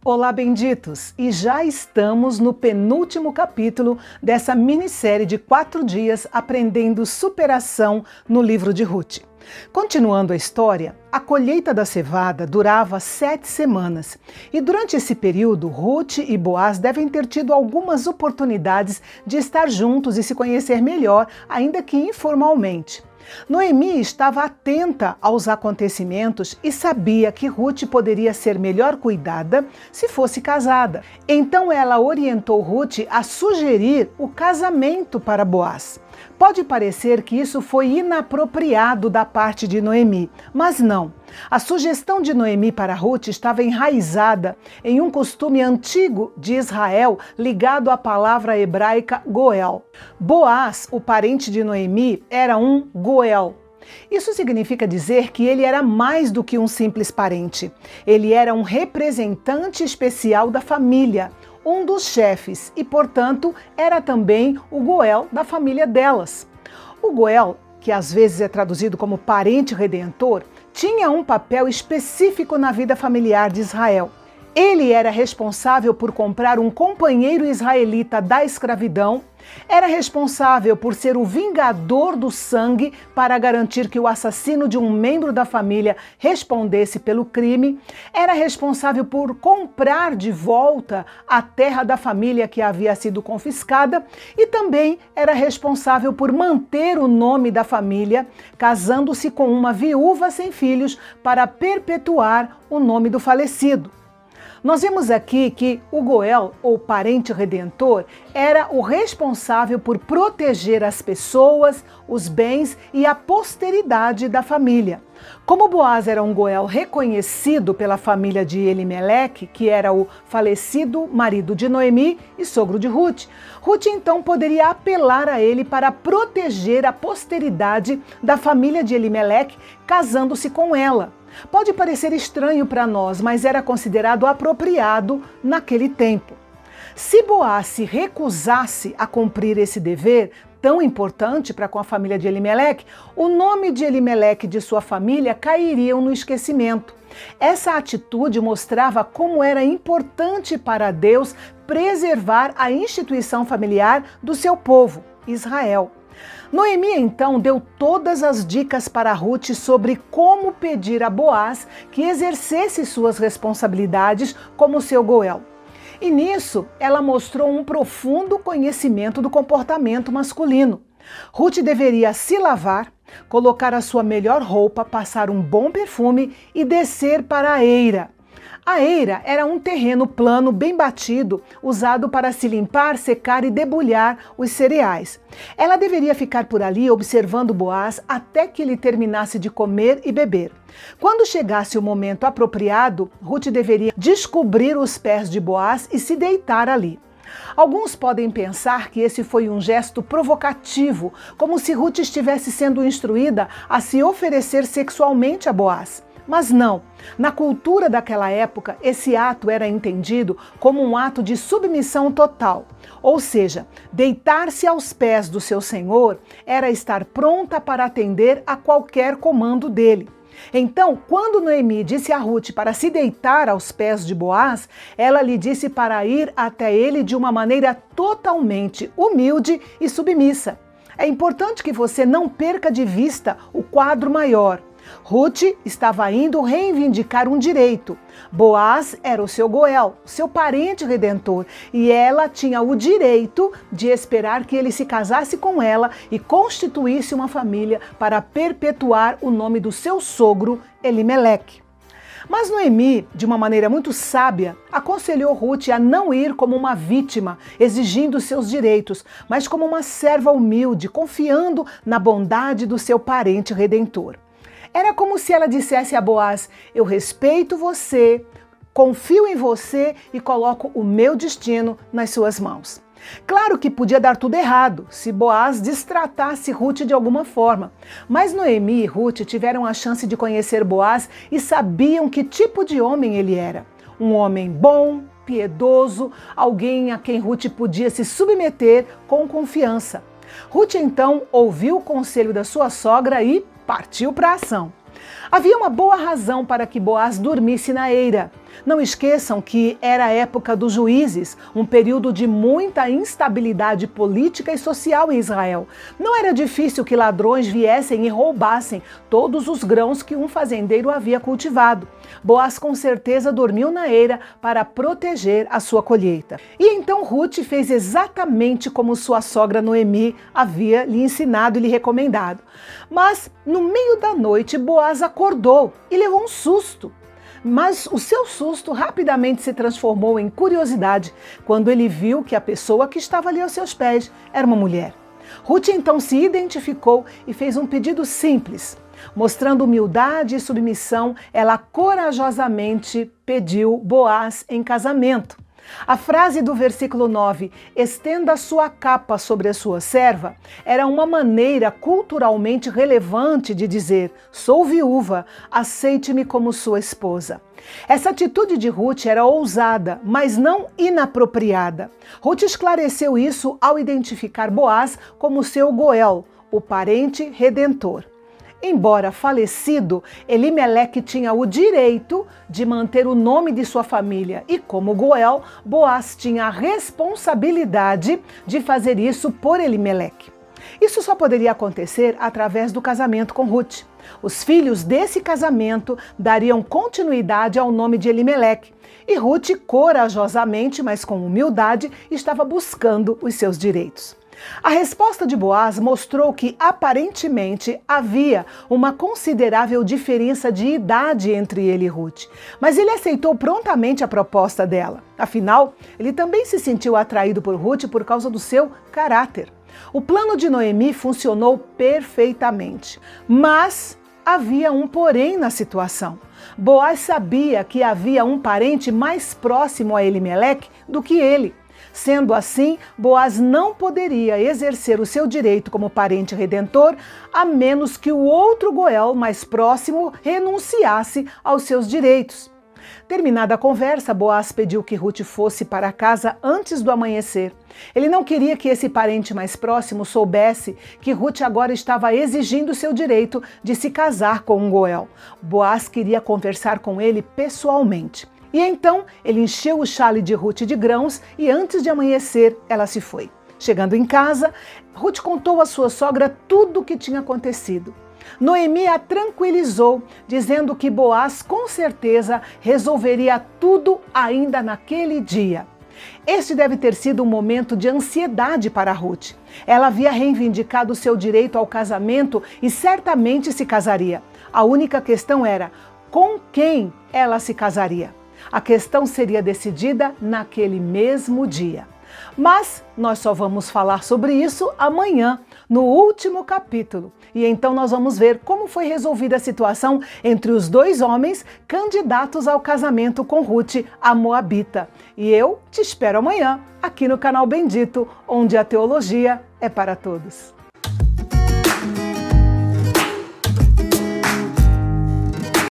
Olá, benditos! E já estamos no penúltimo capítulo dessa minissérie de 4 dias aprendendo superação no livro de Ruth. Continuando a história, a colheita da cevada durava 7 semanas e durante esse período, Ruth e Boaz devem ter tido algumas oportunidades de estar juntos e se conhecer melhor, ainda que informalmente. Noemi estava atenta aos acontecimentos e sabia que Ruth poderia ser melhor cuidada se fosse casada. Então ela orientou Ruth a sugerir o casamento para Boaz. Pode parecer que isso foi inapropriado da parte de Noemi, mas não. A sugestão de Noemi para Ruth estava enraizada em um costume antigo de Israel ligado à palavra hebraica Goel. Boaz, o parente de Noemi, era um Goel. Isso significa dizer que ele era mais do que um simples parente. Ele era um representante especial da família, um dos chefes e, portanto, era também o Goel da família delas. O Goel, que às vezes é traduzido como parente redentor, tinha um papel específico na vida familiar de Israel. Ele era responsável por comprar um companheiro israelita da escravidão, era responsável por ser o vingador do sangue para garantir que o assassino de um membro da família respondesse pelo crime, era responsável por comprar de volta a terra da família que havia sido confiscada e também era responsável por manter o nome da família, casando-se com uma viúva sem filhos para perpetuar o nome do falecido. Nós vemos aqui que o Goel, ou parente redentor, era o responsável por proteger as pessoas, os bens e a posteridade da família. Como Boaz era um Goel reconhecido pela família de Elimeleque, que era o falecido marido de Noemi e sogro de Ruth, Ruth então poderia apelar a ele para proteger a posteridade da família de Elimeleque, casando-se com ela. Pode parecer estranho para nós, mas era considerado apropriado naquele tempo. Se Boaz se recusasse a cumprir esse dever tão importante para com a família de Elimeleque, o nome de Elimeleque e de sua família cairiam no esquecimento. Essa atitude mostrava como era importante para Deus preservar a instituição familiar do seu povo, Israel. Noemi então deu todas as dicas para Ruth sobre como pedir a Boaz que exercesse suas responsabilidades como seu Goel. E nisso, ela mostrou um profundo conhecimento do comportamento masculino. Ruth deveria se lavar, colocar a sua melhor roupa, passar um bom perfume e descer para a eira. A eira era um terreno plano bem batido, usado para se limpar, secar e debulhar os cereais. Ela deveria ficar por ali observando Boaz até que ele terminasse de comer e beber. Quando chegasse o momento apropriado, Ruth deveria descobrir os pés de Boaz e se deitar ali. Alguns podem pensar que esse foi um gesto provocativo, como se Ruth estivesse sendo instruída a se oferecer sexualmente a Boaz. Mas não, na cultura daquela época, esse ato era entendido como um ato de submissão total. Ou seja, deitar-se aos pés do seu senhor era estar pronta para atender a qualquer comando dele. Então, quando Noemi disse a Ruth para se deitar aos pés de Boaz, ela lhe disse para ir até ele de uma maneira totalmente humilde e submissa. É importante que você não perca de vista o quadro maior. Ruth estava indo reivindicar um direito. Boaz era o seu Goel, seu parente redentor, e ela tinha o direito de esperar que ele se casasse com ela e constituísse uma família para perpetuar o nome do seu sogro, Elimeleque. Mas Noemi, de uma maneira muito sábia, aconselhou Ruth a não ir como uma vítima, exigindo seus direitos, mas como uma serva humilde, confiando na bondade do seu parente redentor. Era como se ela dissesse a Boaz: eu respeito você, confio em você e coloco o meu destino nas suas mãos. Claro que podia dar tudo errado se Boaz destratasse Ruth de alguma forma, mas Noemi e Ruth tiveram a chance de conhecer Boaz e sabiam que tipo de homem ele era. Um homem bom, piedoso, alguém a quem Ruth podia se submeter com confiança. Ruth então ouviu o conselho da sua sogra e partiu para a ação. Havia uma boa razão para que Boaz dormisse na eira. Não esqueçam que era a época dos juízes, um período de muita instabilidade política e social em Israel. Não era difícil que ladrões viessem e roubassem todos os grãos que um fazendeiro havia cultivado. Boaz com certeza dormiu na eira para proteger a sua colheita. E então Ruth fez exatamente como sua sogra Noemi havia lhe ensinado e lhe recomendado. Mas no meio da noite Boaz acordou e levou um susto. Mas o seu susto rapidamente se transformou em curiosidade quando ele viu que a pessoa que estava ali aos seus pés era uma mulher. Ruth então se identificou e fez um pedido simples. Mostrando humildade e submissão, ela corajosamente pediu Boaz em casamento. A frase do versículo 9, estenda sua capa sobre a sua serva, era uma maneira culturalmente relevante de dizer, sou viúva, aceite-me como sua esposa. Essa atitude de Ruth era ousada, mas não inapropriada. Ruth esclareceu isso ao identificar Boaz como seu Goel, o parente redentor. Embora falecido, Elimeleque tinha o direito de manter o nome de sua família e, como Goel, Boaz tinha a responsabilidade de fazer isso por Elimeleque. Isso só poderia acontecer através do casamento com Ruth. Os filhos desse casamento dariam continuidade ao nome de Elimeleque. E Ruth, corajosamente, mas com humildade, estava buscando os seus direitos. A resposta de Boaz mostrou que, aparentemente, havia uma considerável diferença de idade entre ele e Ruth, mas ele aceitou prontamente a proposta dela. Afinal, ele também se sentiu atraído por Ruth por causa do seu caráter. O plano de Noemi funcionou perfeitamente, mas havia um porém na situação. Boaz sabia que havia um parente mais próximo a Elimeleque do que ele. Sendo assim, Boaz não poderia exercer o seu direito como parente redentor, a menos que o outro Goel mais próximo renunciasse aos seus direitos. Terminada a conversa, Boaz pediu que Ruth fosse para casa antes do amanhecer. Ele não queria que esse parente mais próximo soubesse que Ruth agora estava exigindo seu direito de se casar com um Goel. Boaz queria conversar com ele pessoalmente. E então ele encheu o xale de Ruth de grãos e antes de amanhecer ela se foi. Chegando em casa, Ruth contou à sua sogra tudo o que tinha acontecido. Noemi a tranquilizou, dizendo que Boaz com certeza resolveria tudo ainda naquele dia. Este deve ter sido um momento de ansiedade para Ruth. Ela havia reivindicado seu direito ao casamento e certamente se casaria. A única questão era com quem ela se casaria. A questão seria decidida naquele mesmo dia. Mas nós só vamos falar sobre isso amanhã, no último capítulo. E então nós vamos ver como foi resolvida a situação entre os dois homens candidatos ao casamento com Ruth, a Moabita. E eu te espero amanhã, aqui no canal Bendito, onde a teologia é para todos.